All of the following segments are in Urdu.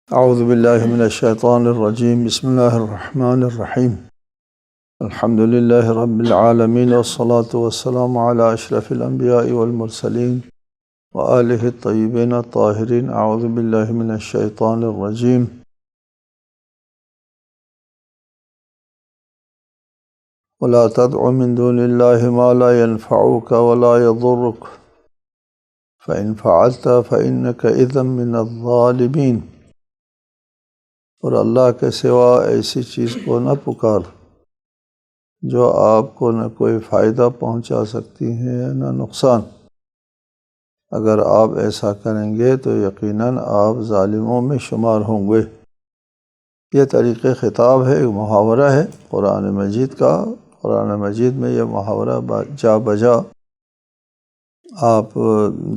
اعوذ باللہ من الشیطان الرجیم بسم اللہ الرحمن الرحیم الحمد للہ رب العالمین والصلاة والسلام علی اشرف الانبیاء والمرسلین وآلہ الطیبین الطاہرین اعوذ باللہ من الشیطان الرجیم ولا تدع من دون اللہ ما لا ينفعك ولا يضرك فإن فعلت فإنك إذا من الظالمین۔ اور اللہ کے سوا ایسی چیز کو نہ پکار جو آپ کو نہ کوئی فائدہ پہنچا سکتی ہے نہ نقصان۔ اگر آپ ایسا کریں گے تو یقیناً آپ ظالموں میں شمار ہوں گے۔ یہ طریقِ خطاب ہے، ایک محاورہ ہے قرآن مجید کا۔ قرآن مجید میں یہ محاورہ جا بجا آپ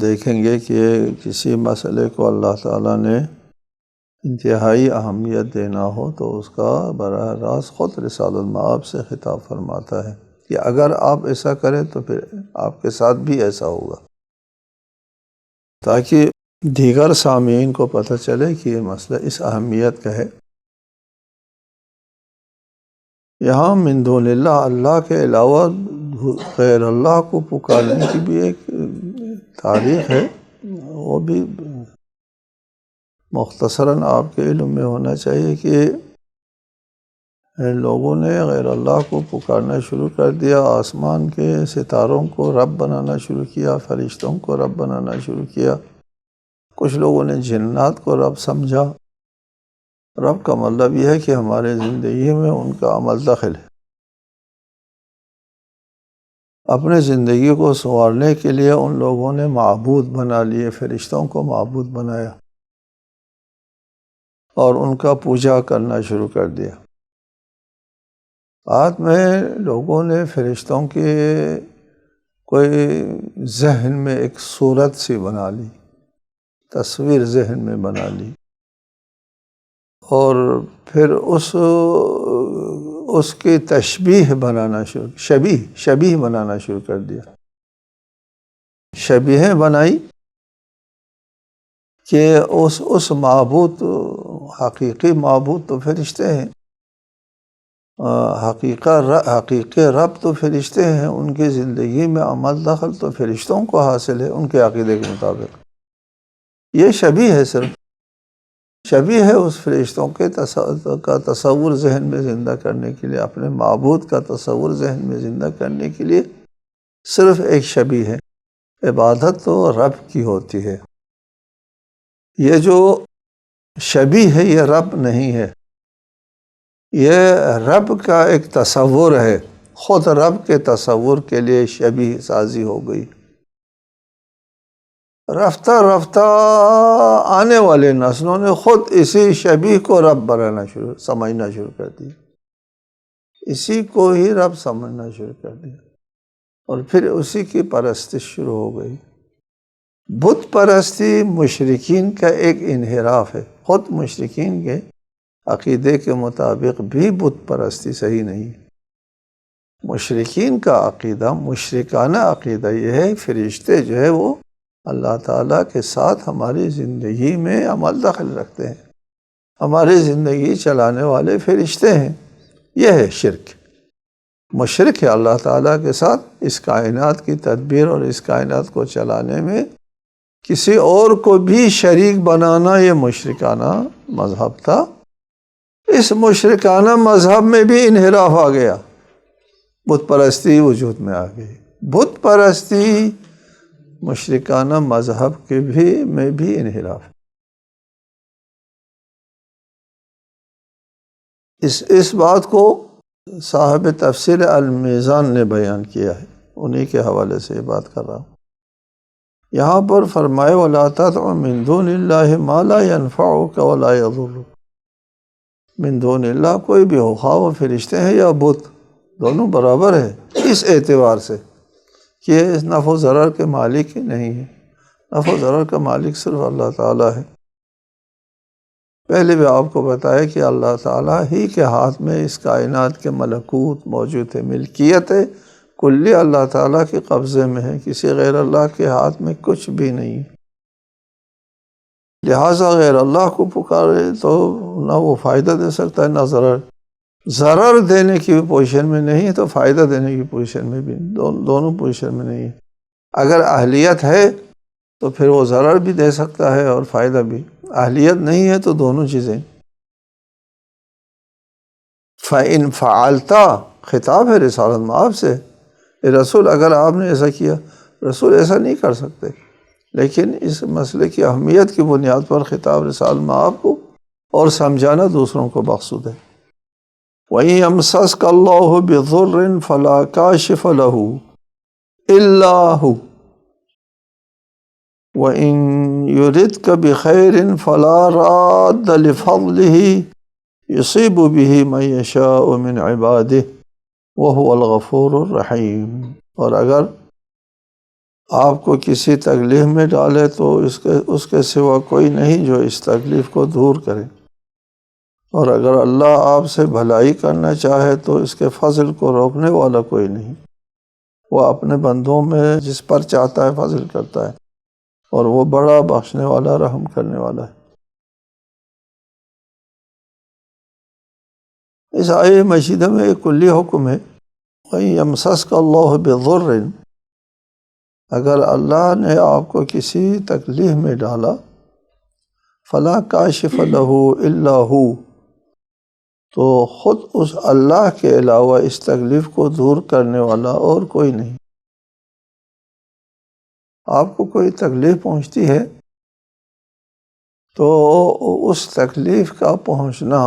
دیکھیں گے کہ کسی مسئلے کو اللہ تعالیٰ نے انتہائی اہمیت دینا ہو تو اس کا براہ راست خود رسالۃ المآب سے خطاب فرماتا ہے کہ اگر آپ ایسا کریں تو پھر آپ کے ساتھ بھی ایسا ہوگا، تاکہ دیگر سامعین کو پتہ چلے کہ یہ مسئلہ اس اہمیت کا ہے۔ یہاں من دون اللہ، اللہ کے علاوہ غیر اللہ کو پکارنے کی بھی ایک تاریخ ہے، وہ بھی مختصراً آپ کے علم میں ہونا چاہیے کہ لوگوں نے غیر اللہ کو پکارنا شروع کر دیا، آسمان کے ستاروں کو رب بنانا شروع کیا، فرشتوں کو رب بنانا شروع کیا، کچھ لوگوں نے جنات کو رب سمجھا۔ رب کا مطلب یہ ہے کہ ہمارے زندگی میں ان کا عمل دخل ہے۔ اپنے زندگی کو سنوارنے کے لیے ان لوگوں نے معبود بنا لیے، فرشتوں کو معبود بنایا اور ان کا پوجا کرنا شروع کر دیا۔ بعد میں لوگوں نے فرشتوں کے کوئی ذہن میں ایک صورت سی بنا لی، تصویر ذہن میں بنا لی، اور پھر اس کی تشبیہ بنانا شبیہ بنانا شروع کر دیا۔ شبیہیں بنائی کہ اس معبود، حقیقی معبود تو فرشتے ہیں، حقیقی رب تو فرشتے ہیں، ان کی زندگی میں عمل دخل تو فرشتوں کو حاصل ہے ان کے عقیدے کے مطابق۔ یہ شبیہ ہے، صرف شبیہ ہے اس فرشتوں کے کا تصور ذہن میں زندہ کرنے کے لیے، اپنے معبود کا تصور ذہن میں زندہ کرنے کے لیے صرف ایک شبیہ ہے۔ عبادت تو رب کی ہوتی ہے۔ یہ جو شبیہ ہے یہ رب نہیں ہے، یہ رب کا ایک تصور ہے، خود رب کے تصور کے لیے شبیہ سازی ہو گئی۔ رفتہ رفتہ آنے والے نسلوں نے خود اسی شبیہ کو رب بنانا سمجھنا شروع کر دیا، اسی کو ہی رب سمجھنا شروع کر دیا، اور پھر اسی کی پرستش شروع ہو گئی۔ بت پرستی مشرکین کا ایک انحراف ہے، خود مشرکین کے عقیدے کے مطابق بھی بت پرستی صحیح نہیں۔ مشرکین کا عقیدہ، مشرکانہ عقیدہ یہ ہے فرشتے جو ہے وہ اللہ تعالیٰ کے ساتھ ہماری زندگی میں عمل دخل رکھتے ہیں، ہماری زندگی چلانے والے فرشتے ہیں۔ یہ ہے شرک۔ مشرک ہے اللہ تعالیٰ کے ساتھ اس کائنات کی تدبیر اور اس کائنات کو چلانے میں کسی اور کو بھی شریک بنانا، یہ مشرکانہ مذہب تھا۔ اس مشرکانہ مذہب میں بھی انحراف آ گیا، بت پرستی وجود میں آ گئی۔ بت پرستی مشرکانہ مذہب کے میں بھی انحراف۔ اس بات کو صاحب تفسیر المیزان نے بیان کیا ہے، انہی کے حوالے سے یہ بات کر رہا ہوں۔ یہاں پر فرمائے وَلَا تَدْعُ مِن دُونِ اللَّهِ مَا لَا يَنفَعُكَ وَلَا يَضُرُّكَ۔ من دون اللہ کوئی بھی ہو، خواہ وہ فرشتے ہیں یا بت، دونوں برابر ہے اس اعتبار سے کہ یہ اس نفع و ضرر کے مالک نہیں ہے۔ نفع و ضرر کا مالک صرف اللہ تعالیٰ ہے۔ پہلے بھی آپ کو بتایا کہ اللہ تعالیٰ ہی کے ہاتھ میں اس کائنات کے ملکوت موجود ہے، ملکیت ہے کلی اللہ تعالیٰ کے قبضے میں ہے، کسی غیر اللہ کے ہاتھ میں کچھ بھی نہیں۔ لہٰذا غیر اللہ کو پکارے تو نہ وہ فائدہ دے سکتا ہے نہ ضرر، ضرر دینے کی بھی پوزیشن میں نہیں ہے تو فائدہ دینے کی پوزیشن میں بھی دونوں پوزیشن میں نہیں ہے۔ اگر اہلیت ہے تو پھر وہ ضرر بھی دے سکتا ہے اور فائدہ بھی، اہلیت نہیں ہے تو دونوں چیزیں۔ فَإِن فَعَلْتَ، خطاب ہے رسالت مآب سے، اے رسول اگر آپ نے ایسا کیا، رسول ایسا نہیں کر سکتے، لیکن اس مسئلے کی اہمیت کی بنیاد پر خطاب رسالت مآب کو اور سمجھانا دوسروں کو مقصود ہے۔ وَإِن يَمْسَسْكَ اللَّهُ بِضُرٍّ فَلَا كَاشِفَ لَهُ إِلَّا هُوَ وَإِن يُرِدْكَ بِخَيْرٍ فَلَا رَادَّ لِفَضْلِهِ يُصِيبُ بِهِ مَن يَشَاءُ مِنْ عِبَادِهِ وَهُوَ الْغَفُورُ الرَّحِيمُ، اور اگر آپ کو کسی تکلیف میں ڈالے تو اس کے سوا کوئی نہیں جو اس تکلیف کو دور کرے، اور اگر اللہ آپ سے بھلائی کرنا چاہے تو اس کے فضل کو روکنے والا کوئی نہیں، وہ اپنے بندوں میں جس پر چاہتا ہے فضل کرتا ہے، اور وہ بڑا بخشنے والا رحم کرنے والا ہے۔ اس آیہ مجیدہ میں ایک کلی حکم ہے، وَإِن يَمْسَسْكَ اللَّهُ بِضُرٍّ، اگر اللہ نے آپ کو کسی تکلیف میں ڈالا، فَلَا كَاشِفَ لَهُ إِلَّا هُوَ، تو خود اس اللہ کے علاوہ اس تکلیف کو دور کرنے والا اور کوئی نہیں۔ آپ کو کوئی تکلیف پہنچتی ہے تو اس تکلیف کا پہنچنا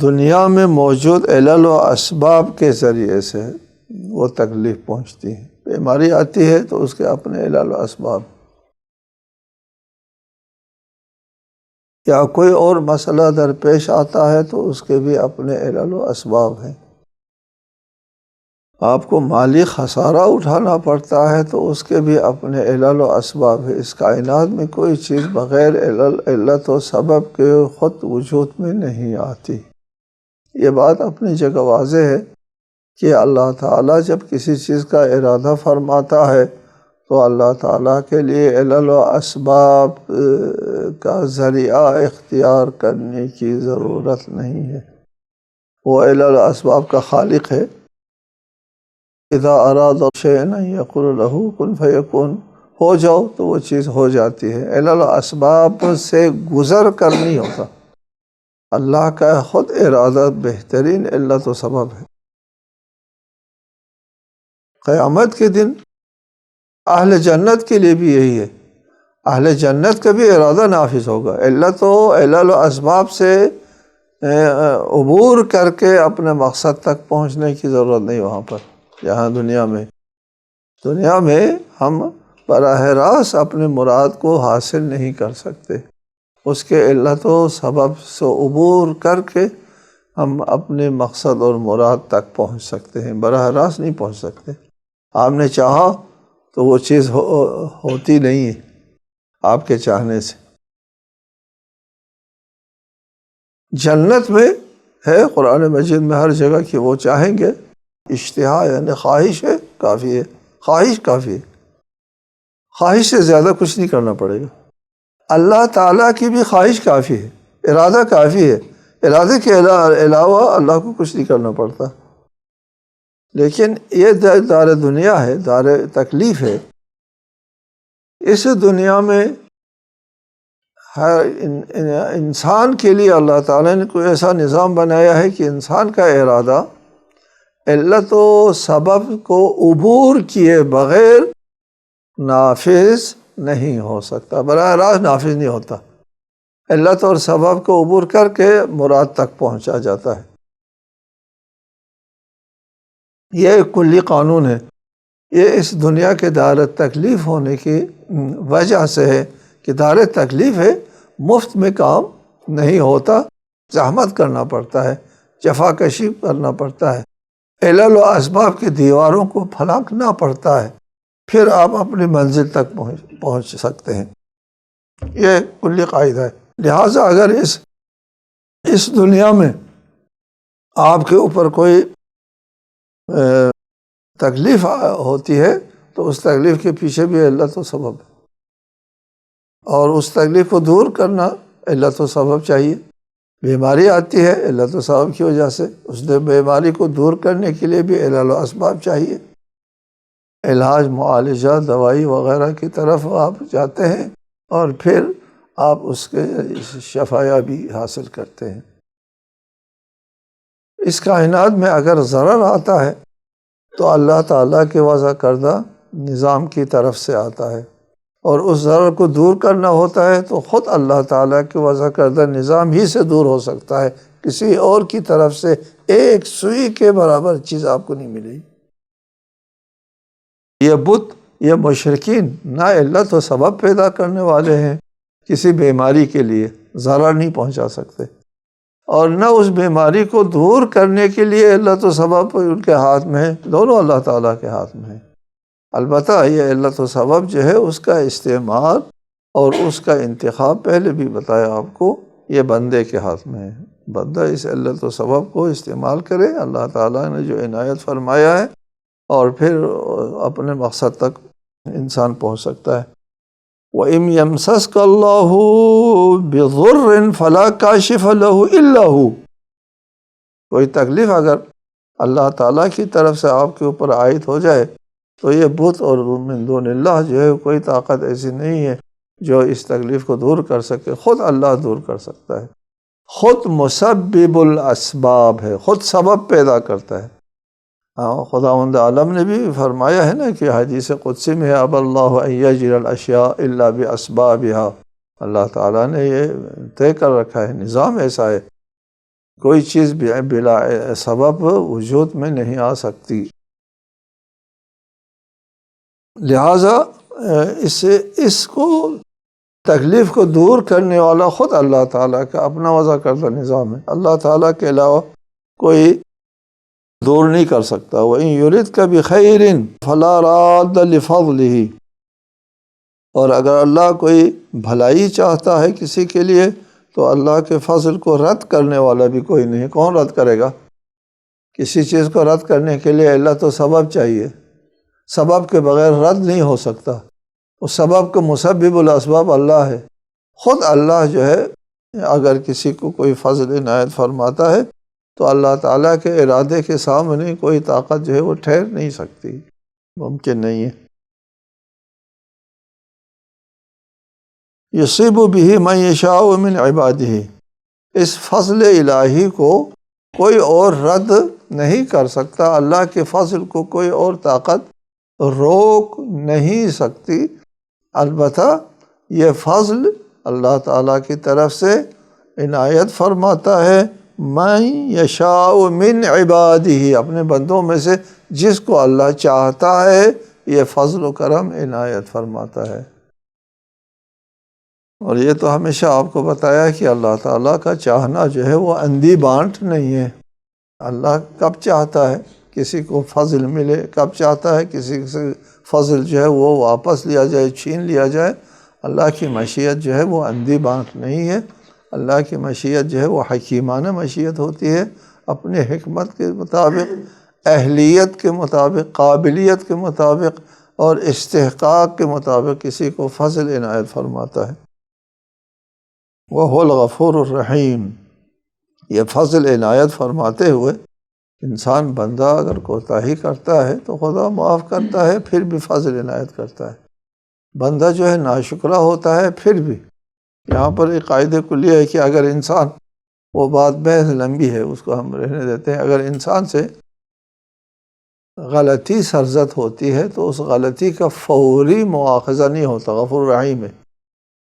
دنیا میں موجود علل و اسباب کے ذریعے سے وہ تکلیف پہنچتی ہے۔ بیماری آتی ہے تو اس کے اپنے علل و اسباب، یا کوئی اور مسئلہ درپیش آتا ہے تو اس کے بھی اپنے علل و اسباب ہیں۔ آپ کو مالی خسارہ اٹھانا پڑتا ہے تو اس کے بھی اپنے علل و اسباب ہیں۔ اس کائنات میں کوئی چیز بغیر علت و سبب کے خود وجود میں نہیں آتی۔ یہ بات اپنی جگہ واضح ہے کہ اللہ تعالیٰ جب کسی چیز کا ارادہ فرماتا ہے تو اللہ تعالیٰ کے لیے علل و اسباب کا ذریعہ اختیار کرنے کی ضرورت نہیں ہے، وہ علل و اسباب کا خالق ہے۔ اذا اراد شیئا ان یقول له کن فیکون، ہو جاؤ تو وہ چیز ہو جاتی ہے، علل و اسباب سے گزر کر نہیں ہوتا۔ اللہ کا خود ارادہ بہترین علت و سبب ہے۔ قیامت کے دن اہل جنت کے لیے بھی یہی ہے، اہل جنت کا بھی ارادہ نافذ ہوگا، علت و علل و اسباب سے عبور کر کے اپنے مقصد تک پہنچنے کی ضرورت نہیں وہاں پر۔ یہاں دنیا میں ہم براہ راست اپنے مراد کو حاصل نہیں کر سکتے، اس کے علت و سبب سے عبور کر کے ہم اپنے مقصد اور مراد تک پہنچ سکتے ہیں، براہ راست نہیں پہنچ سکتے۔ آپ نے چاہا تو وہ چیز ہوتی نہیں ہے آپ کے چاہنے سے۔ جنت میں ہے قرآن مجید میں ہر جگہ کہ وہ چاہیں گے، اشتہا یعنی خواہش ہے کافی ہے، خواہش کافی ہے، خواہش سے زیادہ کچھ نہیں کرنا پڑے گا۔ اللہ تعالیٰ کی بھی خواہش کافی ہے، ارادہ کافی ہے، ارادے کے علاوہ اللہ کو کچھ نہیں کرنا پڑتا۔ لیکن یہ دار دنیا ہے، دار تکلیف ہے۔ اس دنیا میں ہر انسان کے لیے اللہ تعالیٰ نے کوئی ایسا نظام بنایا ہے کہ انسان کا ارادہ علت و سبب کو عبور کیے بغیر نافذ نہیں ہو سکتا، براہ راست نافذ نہیں ہوتا، علت اور سبب کو عبور کر کے مراد تک پہنچا جاتا ہے۔ یہ ایک کلی قانون ہے، یہ اس دنیا کے دار تکلیف ہونے کی وجہ سے ہے کہ دار تکلیف ہے، مفت میں کام نہیں ہوتا، زحمت کرنا پڑتا ہے، جفا کشی کرنا پڑتا ہے، علل و اسباب کی دیواروں کو پھلانکنا پڑتا ہے، پھر آپ اپنی منزل تک پہنچ سکتے ہیں۔ یہ کلی قاعدہ ہے۔ لہٰذا اگر اس دنیا میں آپ کے اوپر کوئی تکلیف ہوتی ہے تو اس تکلیف کے پیچھے بھی علت و سبب ہے۔ اور اس تکلیف کو دور کرنا علت و سبب چاہیے۔ بیماری آتی ہے علت و سبب کی وجہ سے، اس نے بیماری کو دور کرنے کے لیے بھی علل و اسباب چاہیے۔ علاج، معالجہ، دوائی وغیرہ کی طرف آپ جاتے ہیں اور پھر آپ اس کے شفایابی حاصل کرتے ہیں۔ اس کائنات میں اگر ضرر آتا ہے تو اللہ تعالیٰ کے وضع کردہ نظام کی طرف سے آتا ہے، اور اس ضرر کو دور کرنا ہوتا ہے تو خود اللہ تعالیٰ کے وضع کردہ نظام ہی سے دور ہو سکتا ہے، کسی اور کی طرف سے ایک سوئی کے برابر چیز آپ کو نہیں ملے گی۔ یہ بت، یہ مشرکین نہ علت و سبب پیدا کرنے والے ہیں، کسی بیماری کے لیے ضرر نہیں پہنچا سکتے، اور نہ اس بیماری کو دور کرنے کے لیے علت و سبب ان کے ہاتھ میں ہے، دونوں اللہ تعالیٰ کے ہاتھ میں ہے۔ البتہ یہ علت و سبب جو ہے اس کا استعمال اور اس کا انتخاب پہلے بھی بتایا آپ کو، یہ بندے کے ہاتھ میں ہے۔ بندہ اس علت و سبب کو استعمال کرے، اللہ تعالیٰ نے جو عنایت فرمایا ہے، اور پھر اپنے مقصد تک انسان پہنچ سکتا ہے۔ وَإِن يَمْسَسْكَ اللَّهُ بِضُرٍّ فَلَا كَاشِفَ لَهُ إِلَّا هُوَ، کوئی تکلیف اگر اللہ تعالیٰ کی طرف سے آپ کے اوپر عائد ہو جائے تو یہ بت اور من دون اللہ جو ہے کوئی طاقت ایسی نہیں ہے جو اس تکلیف کو دور کر سکے، خود اللہ دور کر سکتا ہے۔ خود مسبب الاسباب ہے، خود سبب پیدا کرتا ہے۔ خداوند عالم نے بھی فرمایا ہے نا کہ حدیث قدسی میں اب اللہ ان یجعل الاشیاء الا باسبابها، اللہ تعالیٰ نے یہ طے کر رکھا ہے، نظام ایسا ہے، کوئی چیز بلا سبب وجود میں نہیں آ سکتی۔ لہٰذا اس کو تکلیف کو دور کرنے والا خود اللہ تعالیٰ کا اپنا وضع کردہ نظام ہے، اللہ تعالیٰ کے علاوہ کوئی دور نہیں کر سکتا۔ وَإِن يُرِدْكَ بِخَيْرٍ فَلَا رَادَّ لِفَضْلِهِ، اور اگر اللہ کوئی بھلائی چاہتا ہے کسی کے لیے تو اللہ کے فضل کو رد کرنے والا بھی کوئی نہیں۔ کون رد کرے گا؟ کسی چیز کو رد کرنے کے لیے علت و سبب چاہیے، سبب کے بغیر رد نہیں ہو سکتا۔ اس سبب کا مسبب الاسباب اللہ ہے، خود اللہ جو ہے اگر کسی کو کوئی فضل عنایت فرماتا ہے تو اللہ تعالیٰ کے ارادے کے سامنے کوئی طاقت جو ہے وہ ٹھہر نہیں سکتی، ممکن نہیں ہے۔ یصیب بہ من یشاء من عبادہ، اس فضل الہی کو کوئی اور رد نہیں کر سکتا، اللہ کے فضل کو کوئی اور طاقت روک نہیں سکتی۔ البتہ یہ فضل اللہ تعالیٰ کی طرف سے عنایت فرماتا ہے من یشاء من عبادہ، اپنے بندوں میں سے جس کو اللہ چاہتا ہے یہ فضل و کرم عنایت فرماتا ہے۔ اور یہ تو ہمیشہ آپ کو بتایا کہ اللہ تعالیٰ کا چاہنا جو ہے وہ اندھی بانٹ نہیں ہے۔ اللہ کب چاہتا ہے کسی کو فضل ملے، کب چاہتا ہے کسی سے فضل جو ہے وہ واپس لیا جائے، چھین لیا جائے، اللہ کی مشیت جو ہے وہ اندھی بانٹ نہیں ہے۔ اللہ کی مشیت جو ہے وہ حکیمانہ مشیت ہوتی ہے، اپنے حکمت کے مطابق، اہلیت کے مطابق، قابلیت کے مطابق اور استحقاق کے مطابق کسی کو فضل عنایت فرماتا ہے۔ وَهُوَ الْغَفُورُ الرَّحِيمُ، یہ فضل عنایت فرماتے ہوئے انسان بندہ اگر کوتاہی کرتا ہے تو خدا معاف کرتا ہے، پھر بھی فضل عنایت کرتا ہے۔ بندہ جو ہے ناشکرہ ہوتا ہے پھر بھی، یہاں پر ایک قاعدہ کلی ہے کہ اگر انسان، وہ بات بحث لمبی ہے اس کو ہم رہنے دیتے ہیں، اگر انسان سے غلطی سرزد ہوتی ہے تو اس غلطی کا فوری مواخذہ نہیں ہوتا، غفور رحیم ہے۔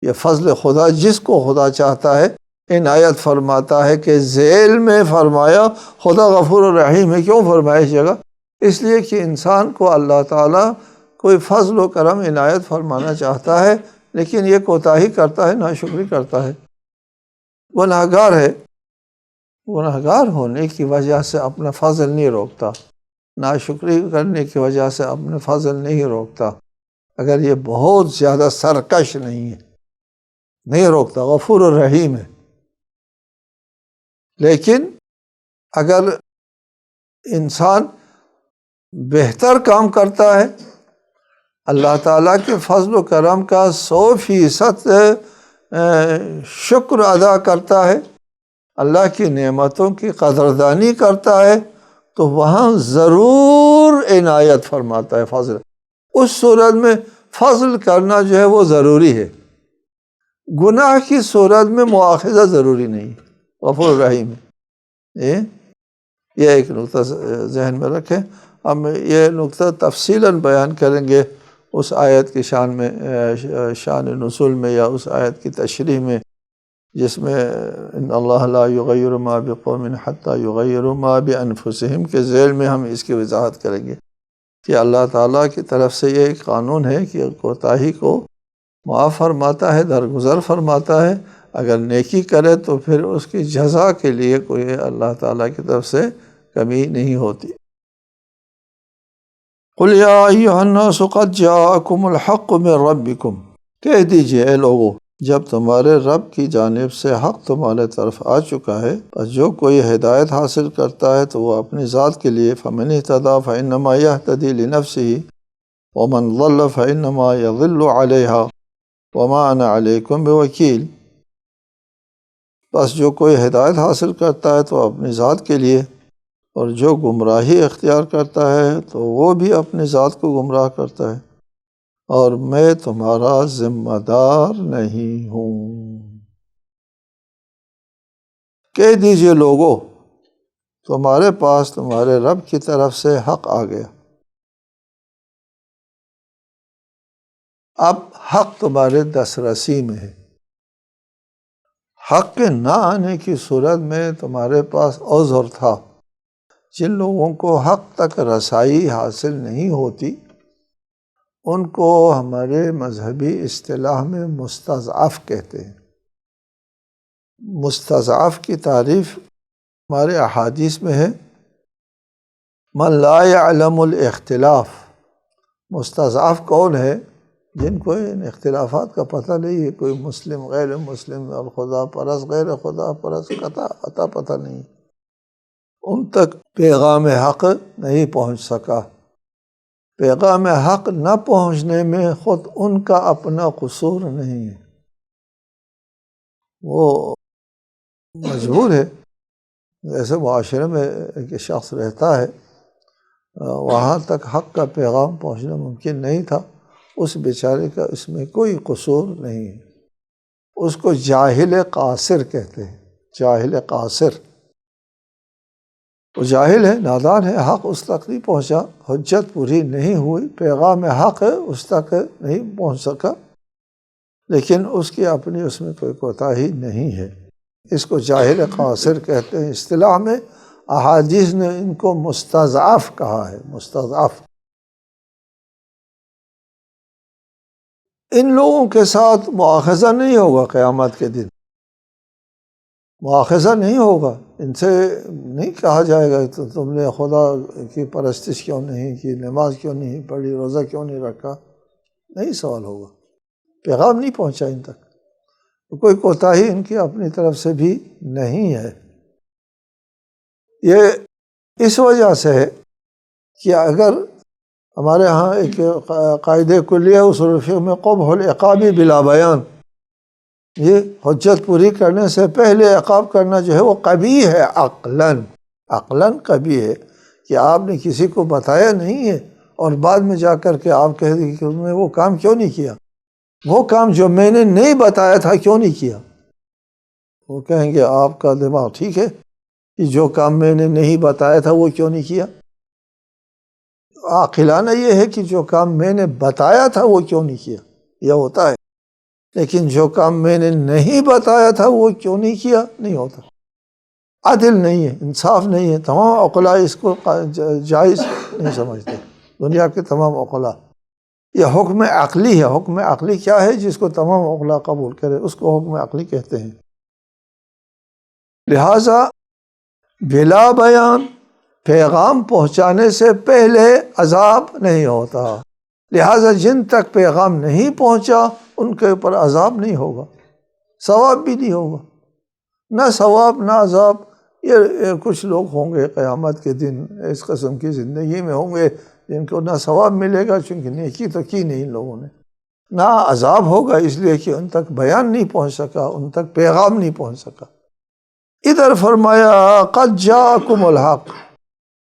یہ فضل خدا جس کو خدا چاہتا ہے عنایت فرماتا ہے، کہ ذیل میں فرمایا خدا غفور الرحیم ہے۔ کیوں فرمایا اس جگہ؟ اس لیے کہ انسان کو اللہ تعالیٰ کوئی فضل و کرم عنایت فرمانا چاہتا ہے لیکن یہ کوتاہی کرتا ہے، ناشکری کرتا ہے، گناہگار ہے، گناہگار ہونے کی وجہ سے اپنا فضل نہیں روکتا، ناشکری کرنے کی وجہ سے اپنے فضل نہیں روکتا، اگر یہ بہت زیادہ سرکش نہیں ہے، نہیں روکتا، غفور الرحیم ہے۔ لیکن اگر انسان بہتر کام کرتا ہے، اللہ تعالیٰ کے فضل و کرم کا 100% شکر ادا کرتا ہے، اللہ کی نعمتوں کی قدردانی کرتا ہے، تو وہاں ضرور عنایت فرماتا ہے فضل۔ اس صورت میں فضل کرنا جو ہے وہ ضروری ہے، گناہ کی صورت میں مواخذہ ضروری نہیں، غفور رحیم ہے۔ یہ ایک نقطہ ذہن میں رکھیں۔ ہم یہ نقطہ تفصیلاً بیان کریں گے اس آیت کی شان میں، شان نزول میں، یا اس آیت کی تشریح میں، جس میں ان اللہ لا یغیر ما بقوم حتی یغیروا ما بانفسہم کے ذیل میں ہم اس کی وضاحت کریں گے کہ اللہ تعالیٰ کی طرف سے یہ ایک قانون ہے کہ کوتاہی کو معاف فرماتا ہے، درگزر فرماتا ہے، اگر نیکی کرے تو پھر اس کی جزا کے لیے کوئی اللہ تعالیٰ کی طرف سے کمی نہیں ہوتی۔ قل یا ایھا الناس قد جاءکم الحق من ربکم، کہہ دیجئے اے لوگو جب تمہارے رب کی جانب سے حق تمہارے طرف آ چکا ہے، پس جو کوئی ہدایت حاصل کرتا ہے تو وہ اپنی ذات کے لیے، فمن اہتدی فانما یہتدی لنفسہ ومن ضل فانما یضل علیہا وما انا علیکم بوکیل۔ بس جو کوئی ہدایت حاصل کرتا ہے تو اپنی ذات کے لیے، اور جو گمراہی اختیار کرتا ہے تو وہ بھی اپنی ذات کو گمراہ کرتا ہے، اور میں تمہارا ذمہ دار نہیں ہوں۔ کہہ دیجئے لوگو تمہارے پاس تمہارے رب کی طرف سے حق آ گیا، اب حق تمہارے دسترسی میں ہے۔ حق کے نہ آنے کی صورت میں تمہارے پاس عذر تھا۔ جن لوگوں کو حق تک رسائی حاصل نہیں ہوتی ان کو ہمارے مذہبی اصطلاح میں مستضعف کہتے ہیں۔ مستضعف کی تعریف ہمارے احادیث میں ہے، من لا يعلم الاختلاف۔ مستضعف کون ہے؟ جن کو ان اختلافات کا پتہ نہیں ہے، کوئی مسلم، غیر مسلم، اور خدا پرست، غیر خدا پرست، عطا پتہ نہیں، ان تک پیغام حق نہیں پہنچ سکا۔ پیغام حق نہ پہنچنے میں خود ان کا اپنا قصور نہیں ہے، وہ مجبور ہے۔ جیسے معاشرے میں ایک شخص رہتا ہے، وہاں تک حق کا پیغام پہنچنا ممکن نہیں تھا، اس بیچارے کا اس میں کوئی قصور نہیں ہے، اس کو جاہل قاصر کہتے ہیں۔ جاہل قاصر، وہ جاہل ہے، نادان ہے، حق اس تک نہیں پہنچا، حجت پوری نہیں ہوئی، پیغام حق اس تک نہیں پہنچ سکا، لیکن اس کی اپنی اس میں کوئی کوتاہی نہیں ہے، اس کو جاہل قاصر کہتے ہیں۔ اصطلاح میں احادیث نے ان کو مستضعف کہا ہے، مستضعف۔ ان لوگوں کے ساتھ مواخذہ نہیں ہوگا قیامت کے دن، مواخذہ نہیں ہوگا، ان سے نہیں کہا جائے گا تو تم نے خدا کی پرستش کیوں نہیں کی، نماز کیوں نہیں پڑھی، روزہ کیوں نہیں رکھا، نہیں سوال ہوگا، پیغام نہیں پہنچا ان تک، کوئی کوتاہی ان کی اپنی طرف سے بھی نہیں ہے۔ یہ اس وجہ سے ہے کہ اگر ہمارے ہاں ایک قاعدہ کلیہ اصول فقہ میں قبح العقاب بلا بیان، یہ حجت پوری کرنے سے پہلے عقاب کرنا جو ہے وہ قبیح ہے، عقلاً قبیح ہے، کہ آپ نے کسی کو بتایا نہیں ہے اور بعد میں جا کر کے آپ کہہ دیں کہ انہوں نے وہ کام کیوں نہیں کیا، وہ کام جو میں نے نہیں بتایا تھا کیوں نہیں کیا۔ وہ کہیں گے آپ کا دماغ ٹھیک ہے کہ جو کام میں نے نہیں بتایا تھا وہ کیوں نہیں کیا؟ عاقلانہ یہ ہے کہ جو کام میں نے بتایا تھا وہ کیوں نہیں کیا، یہ ہوتا ہے، لیکن جو کام میں نے نہیں بتایا تھا وہ کیوں نہیں کیا نہیں ہوتا۔ عدل نہیں ہے، انصاف نہیں ہے، تمام عقلاء اس کو جائز نہیں سمجھتے، دنیا کے تمام عقلاء۔ یہ حکم عقلی ہے۔ حکم عقلی کیا ہے؟ جس کو تمام عقلاء قبول کرے اس کو حکم عقلی کہتے ہیں۔ لہٰذا بلا بیان، پیغام پہنچانے سے پہلے عذاب نہیں ہوتا، لہٰذا جن تک پیغام نہیں پہنچا ان کے اوپر عذاب نہیں ہوگا، ثواب بھی نہیں ہوگا، نہ ثواب نہ عذاب۔ یہ کچھ لوگ ہوں گے قیامت کے دن اس قسم کی زندگی میں ہوں گے جن کو نہ ثواب ملے گا چونکہ نیکی تو کی نہیں ان لوگوں نے، نہ عذاب ہوگا اس لیے کہ ان تک بیان نہیں پہنچ سکا، ان تک پیغام نہیں پہنچ سکا۔ ادھر فرمایا قد جاءکم الحق،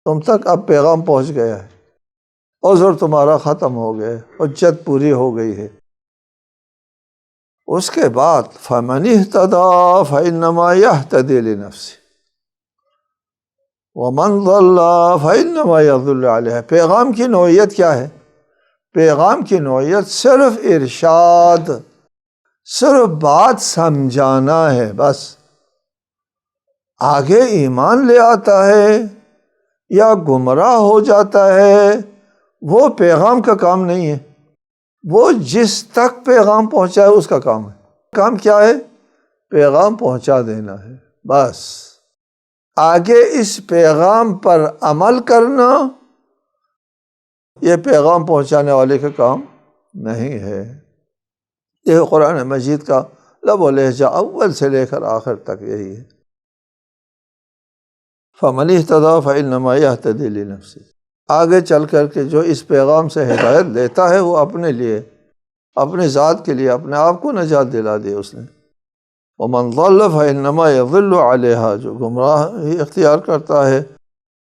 تم تک اب پیغام پہنچ گیا ہے، عذر تمہارا ختم ہو گیا ہے، حجت پوری ہو گئی ہے۔ اس کے بعد فَمَنِ اهْتَدَىٰ فَإِنَّمَا يَهْتَدِي لِنَفْسِهِ وَمَنْ ضَلَّ فَإِنَّمَا يَضِلُّ عَلَيْهَا۔ پیغام کی نوعیت کیا ہے؟ پیغام کی نوعیت صرف ارشاد، صرف بات سمجھانا ہے، بس۔ آگے ایمان لے آتا ہے یا گمراہ ہو جاتا ہے وہ پیغام کا کام نہیں ہے، وہ جس تک پیغام پہنچا ہے اس کا کام ہے۔ کام کیا ہے؟ پیغام پہنچا دینا ہے، بس۔ آگے اس پیغام پر عمل کرنا یہ پیغام پہنچانے والے کا کام نہیں ہے۔ یہ قرآن مجید کا لب و لہجہ اول سے لے کر آخر تک یہی ہے۔ فَمَنِ اهْتَدَىٰ فَإِنَّمَا يَهْتَدِي لِنَفْسِهِ۔ آگے چل کر کے جو اس پیغام سے ہدایت لیتا ہے وہ اپنے لیے، اپنے ذات کے لیے اپنے آپ کو نجات دلا دی اس نے۔ وَمَنْ ضَلَّ فَإِنَّمَا يَضِلُّ عَلَيْهَا، جو گمراہی اختیار کرتا ہے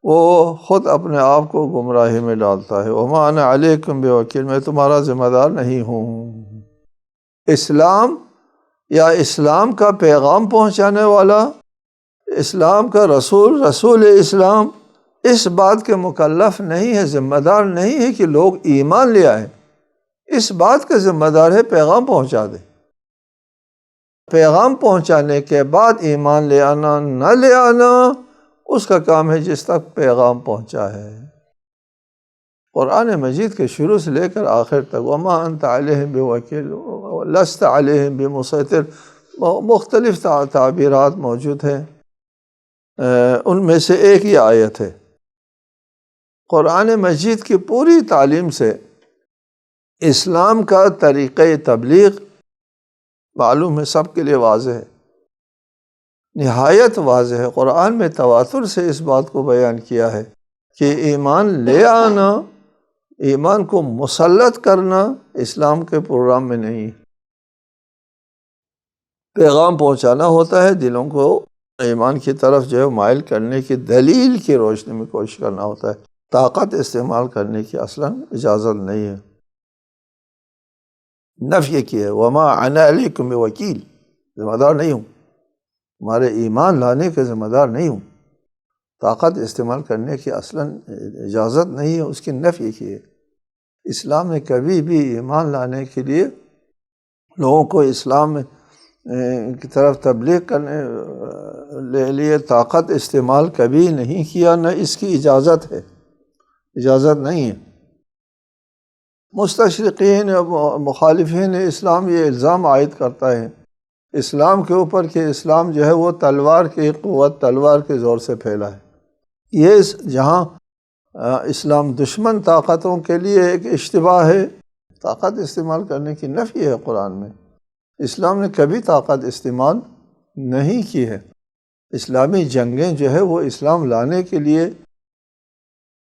وہ خود اپنے آپ کو گمراہی میں ڈالتا ہے۔ وَمَا أَنَا عَلَيْكُمْ بِوَكِيلٍ، میں تمہارا ذمہ دار نہیں ہوں۔ اسلام یا اسلام کا پیغام پہنچانے والا، اسلام کا رسول، رسول اسلام اس بات کے مکلف نہیں ہے، ذمہ دار نہیں ہے کہ لوگ ایمان لے آئیں، اس بات کا ذمہ دار ہے پیغام پہنچا دے۔ پیغام پہنچانے کے بعد ایمان لے آنا نہ لے آنا اس کا کام ہے جس تک پیغام پہنچا ہے۔ قرآن مجید کے شروع سے لے کر آخر تک وَمَا أَنْتَ عَلَيْهِمْ بِوَكِيلٍ لَسْتَ عَلَيْهِمْ بِمُسَيْطِرٍ، مختلف تعبیرات موجود ہیں، ان میں سے ایک یہ آیت ہے۔ قرآن مجید کی پوری تعلیم سے اسلام کا طریقہ تبلیغ معلوم ہے، سب کے لیے واضح ہے، نہایت واضح ہے۔ قرآن میں تواتر سے اس بات کو بیان کیا ہے کہ ایمان لے آنا، ایمان کو مسلط کرنا اسلام کے پروگرام میں نہیں۔ پیغام پہنچانا ہوتا ہے، دلوں کو ایمان کی طرف جو ہے مائل کرنے کی دلیل کی روشنی میں کوشش کرنا ہوتا ہے، طاقت استعمال کرنے کی اصلاً اجازت نہیں ہے۔ نفی کی ہے وَمَا أَنَا عَلَيْكُمْ بِوَكِيلٍ، ذمہ دار نہیں ہوں، تمہارے ایمان لانے کے ذمہ دار نہیں ہوں، طاقت استعمال کرنے کی اصلاً اجازت نہیں ہے، اس کی نفی کی ہے۔ اسلام نے کبھی بھی ایمان لانے کے لیے لوگوں کو اسلام کی طرف تبلیغ کرنے لے لیے طاقت استعمال کبھی نہیں کیا، نہ اس کی اجازت ہے، اجازت نہیں ہے۔ مستشرقین مخالفین اسلام یہ الزام عائد کرتا ہے اسلام کے اوپر کہ اسلام جو ہے وہ تلوار کی قوت، تلوار کے زور سے پھیلا ہے۔ یہ جہاں اسلام دشمن طاقتوں کے لیے ایک اشتباہ ہے، طاقت استعمال کرنے کی نفی ہے قرآن میں۔ اسلام نے کبھی طاقت استعمال نہیں کی ہے۔ اسلامی جنگیں جو ہے وہ اسلام لانے کے لیے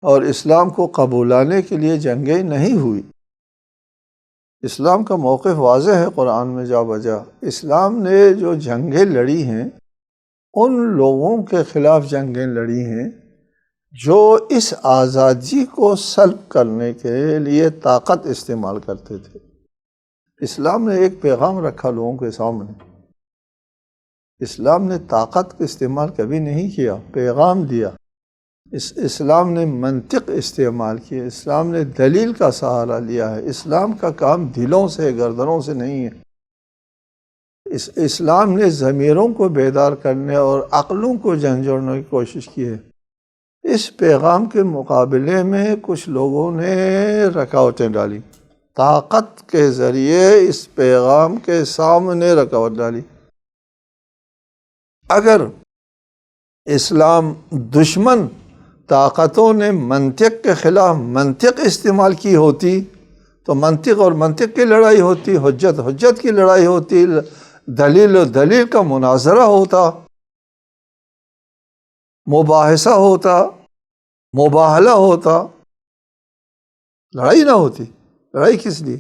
اور اسلام کو قبولانے کے لیے جنگیں نہیں ہوئی۔ اسلام کا موقف واضح ہے قرآن میں جا بجا۔ اسلام نے جو جنگیں لڑی ہیں ان لوگوں کے خلاف جنگیں لڑی ہیں جو اس آزادی کو سلب کرنے کے لیے طاقت استعمال کرتے تھے۔ اسلام نے ایک پیغام رکھا لوگوں کے سامنے، اسلام نے طاقت کا استعمال کبھی نہیں کیا، پیغام دیا۔ اسلام نے منطق استعمال کیا، اسلام نے دلیل کا سہارا لیا ہے۔ اسلام کا کام دلوں سے، گردنوں سے نہیں ہے۔ اسلام نے ضمیروں کو بیدار کرنے اور عقلوں کو جھنجھوڑنے کی کوشش کی ہے۔ اس پیغام کے مقابلے میں کچھ لوگوں نے رکاوٹیں ڈالی، طاقت کے ذریعے اس پیغام کے سامنے رکاوٹ ڈالی۔ اگر اسلام دشمن طاقتوں نے منطق کے خلاف منطق استعمال کی ہوتی تو منطق اور منطق کی لڑائی ہوتی، حجت حجت کی لڑائی ہوتی، دلیل و دلیل کا مناظرہ ہوتا، مباحثہ ہوتا، مباہلہ ہوتا۔ لڑائی نہ ہوتی، لڑائی کس لیے؟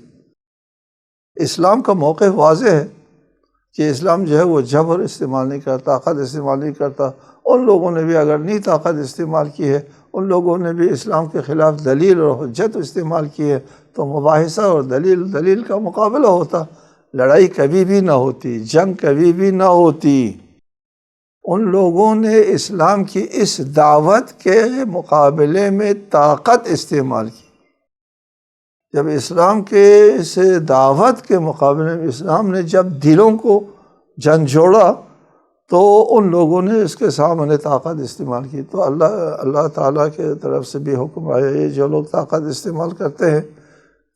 اسلام کا موقع واضح ہے کہ اسلام جو ہے وہ جبر استعمال نہیں کرتا، طاقت استعمال نہیں کرتا۔ ان لوگوں نے بھی اگر نہیں طاقت استعمال کی ہے، ان لوگوں نے بھی اسلام کے خلاف دلیل اور حجت استعمال کی ہے، تو مباحثہ اور دلیل کا مقابلہ ہوتا، لڑائی کبھی بھی نہ ہوتی، جنگ کبھی بھی نہ ہوتی۔ ان لوگوں نے اسلام کی اس دعوت کے مقابلے میں طاقت استعمال کی۔ جب اسلام کے اس دعوت کے مقابلے میں اسلام نے جب دلوں کو جھنجھوڑا تو ان لوگوں نے اس کے سامنے طاقت استعمال کی۔ تو اللہ تعالیٰ کے طرف سے بھی حکم آیا، یہ جو لوگ طاقت استعمال کرتے ہیں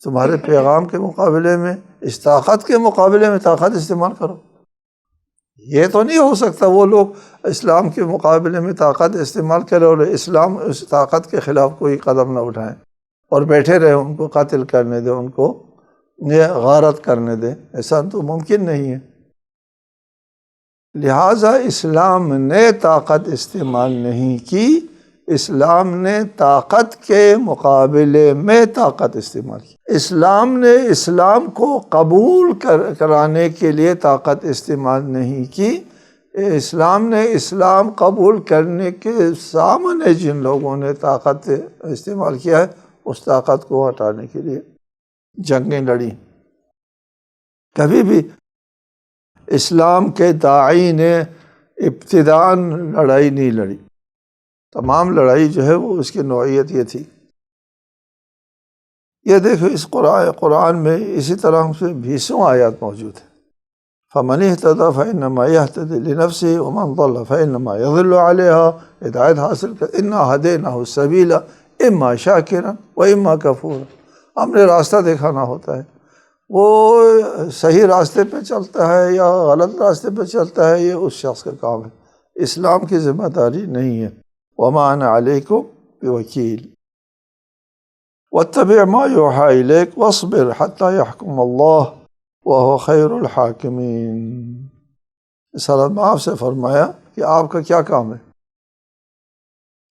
تمہارے پیغام کے مقابلے میں، اس طاقت کے مقابلے میں طاقت استعمال کرو۔ یہ تو نہیں ہو سکتا وہ لوگ اسلام کے مقابلے میں طاقت استعمال کریں اور اسلام اس طاقت کے خلاف کوئی قدم نہ اٹھائیں اور بیٹھے رہے، ان کو قتل کرنے دیں، ان کو غارت کرنے دیں، ایسا تو ممکن نہیں ہے۔ لہٰذا اسلام نے طاقت استعمال نہیں کی، اسلام نے طاقت کے مقابلے میں طاقت استعمال کی۔ اسلام نے اسلام کو قبول کرانے کے لیے طاقت استعمال نہیں کی، اسلام نے اسلام قبول کرنے کے سامنے جن لوگوں نے طاقت استعمال کیا ہے اس طاقت کو ہٹانے کے لیے جنگیں لڑیں۔ کبھی بھی اسلام کے داعی نے ابتداءً لڑائی نہیں لڑی، تمام لڑائی جو ہے وہ اس کی نوعیت یہ تھی۔ یہ دیکھو اس قرآن میں اسی طرح سے 20 آیات موجود ہیں۔ فَمَنِ اهْتَدَىٰ فَإِنَّمَا يَهْتَدِي لِنَفْسِهِ وَمَنْ ضَلَّ فَإِنَّمَا يَضِلُّ عَلَيْهَا۔ ہدایت حاصل کر اِنَّا هَدَيْنَاهُ السَّبِيلَ إِمَّا شَاكِرًا وَإِمَّا كَفُورًا، ہم نے راستہ دکھانا ہوتا ہے، وہ صحیح راستے پہ چلتا ہے یا غلط راستے پہ چلتا ہے یہ اس شخص کا کام ہے، اسلام کی ذمہ داری نہیں ہے۔ وَمَا أَنَا عَلَيْكُمْ بِوَكِيلٍ وَاتَّبِعْ مَا يُوحَىٰ إِلَيْكَ وَاصْبِرْ حَتَّىٰ يَحْكُمَ اللَّهُ وَهُوَ خَيْرُ الْحَاكِمِينَ۔ اس حالت میں آپ سے فرمایا کہ آپ کا کیا کام ہے؟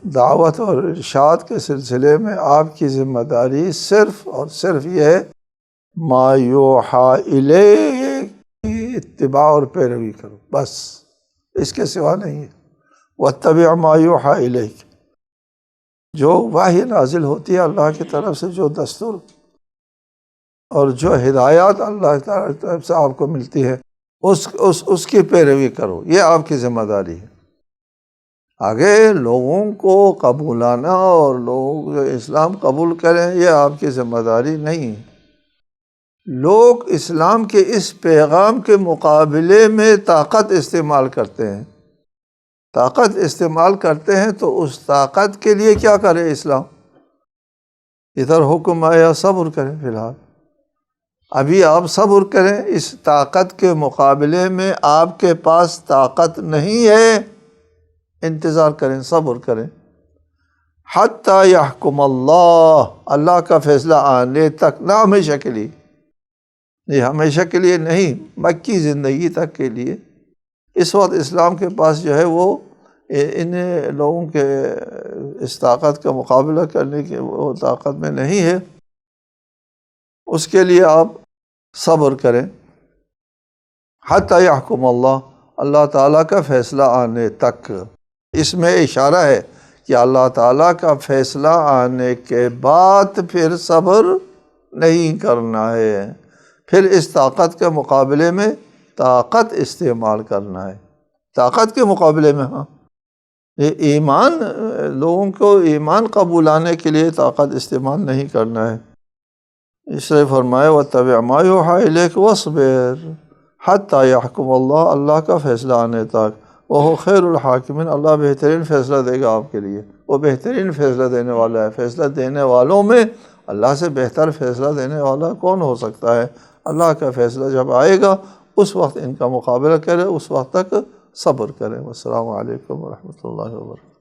دعوت اور ارشاد کے سلسلے میں آپ کی ذمہ داری صرف اور صرف یہ ہے ما یوحیٰ الیک کی اتباع اور پیروی کرو، بس اس کے سوا نہیں ہے۔ واتبع ما یوحیٰ الیک، جو وحی نازل ہوتی ہے اللہ کی طرف سے، جو دستور اور جو ہدایات اللہ تعالیٰ کی طرف سے آپ کو ملتی ہے اس کی پیروی کرو، یہ آپ کی ذمہ داری ہے۔ آگے لوگوں کو قبولانا اور لوگ جو اسلام قبول کریں یہ آپ کی ذمہ داری نہیں ہے۔ لوگ اسلام کے اس پیغام کے مقابلے میں طاقت استعمال کرتے ہیں، طاقت استعمال کرتے ہیں تو اس طاقت کے لیے کیا کرے اسلام؟ ادھر حکم آیا صبر کریں، فی الحال ابھی آپ صبر کریں، اس طاقت کے مقابلے میں آپ کے پاس طاقت نہیں ہے، انتظار کریں، صبر کریں۔ حتیٰ یحکم اللہ، اللہ کا فیصلہ آنے تک، نہ ہمیشہ کے لیے، یہ ہمیشہ کے لیے نہیں، مکی زندگی تک کے لیے۔ اس وقت اسلام کے پاس جو ہے وہ ان لوگوں کے اس طاقت کا مقابلہ کرنے کی وہ طاقت میں نہیں ہے، اس کے لیے آپ صبر کریں۔ حتیٰ یحکم اللہ، اللہ تعالیٰ کا فیصلہ آنے تک۔ اس میں اشارہ ہے کہ اللہ تعالیٰ کا فیصلہ آنے کے بعد پھر صبر نہیں کرنا ہے، پھر اس طاقت کے مقابلے میں طاقت استعمال کرنا ہے۔ طاقت کے مقابلے میں ہاں، یہ ایمان، لوگوں کو ایمان قبولانے کے لیے طاقت استعمال نہیں کرنا ہے۔ اس لیے فرمایا وَاتَّبِعْ مَا يُوحَىٰ إِلَيْكَ وَاصْبِرْ حَتَّىٰ يَحْكُمَ اللَّهُ، اللہ کا فیصلہ آنے تک۔ وَهُوَ خَيْرُ الْحَاكِمِينَ، اللہ بہترین فیصلہ دے گا آپ کے لیے، وہ بہترین فیصلہ دینے والا ہے۔ فیصلہ دینے والوں میں اللہ سے بہتر فیصلہ دینے والا کون ہو سکتا ہے؟ اللہ کا فیصلہ جب آئے گا اس وقت ان کا مقابلہ کرے، اس وقت تک صبر کریں۔ والسلام علیکم ورحمۃ اللہ وبرکاتہ۔